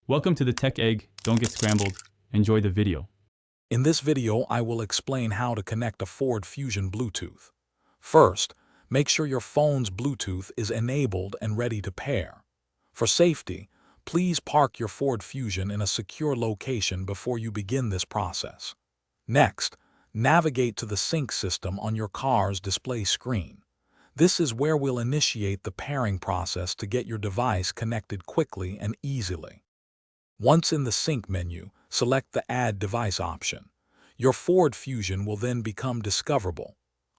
Welcome to the Tech Egg. Don't get scrambled. Enjoy the video. In this video, I will explain how to connect a Ford Fusion Bluetooth. First, make sure your phone's Bluetooth is enabled and ready to pair. For safety, please park your Ford Fusion in a secure location before you begin this process. Next, navigate to the sync system on your car's display screen. This is where we'll initiate the pairing process to get your device connected quickly and easily. Once in the sync menu, select the Add Device option. Your Ford Fusion will then become discoverable.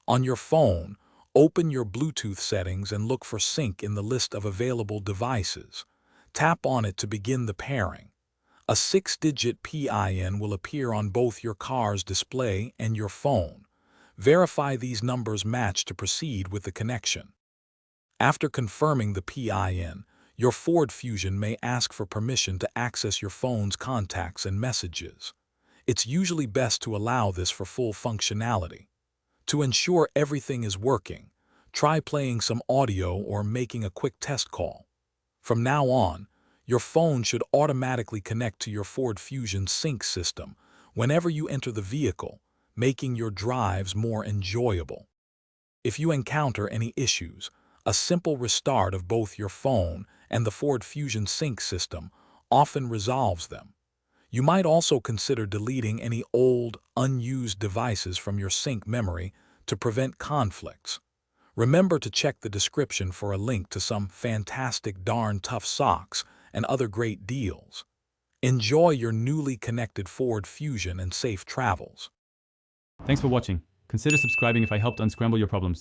On your phone, open your Bluetooth settings and look for Sync in the list of available devices. Tap on it to begin the pairing. A 6-digit PIN will appear on both your car's display and your phone. Verify these numbers match to proceed with the connection. After confirming the PIN, your Ford Fusion may ask for permission to access your phone's contacts and messages. It's usually best to allow this for full functionality. To ensure everything is working, try playing some audio or making a quick test call. From now on, your phone should automatically connect to your Ford Fusion sync system whenever you enter the vehicle, making your drives more enjoyable. If you encounter any issues, a simple restart of both your phone and the Ford Fusion sync system often resolves them. You might also consider deleting any old, unused devices from your sync memory to prevent conflicts. Remember to check the description for a link to some fantastic darn tough socks and other great deals. Enjoy your newly connected Ford Fusion and safe travels. Thanks for watching. Consider subscribing if I helped unscramble your problems.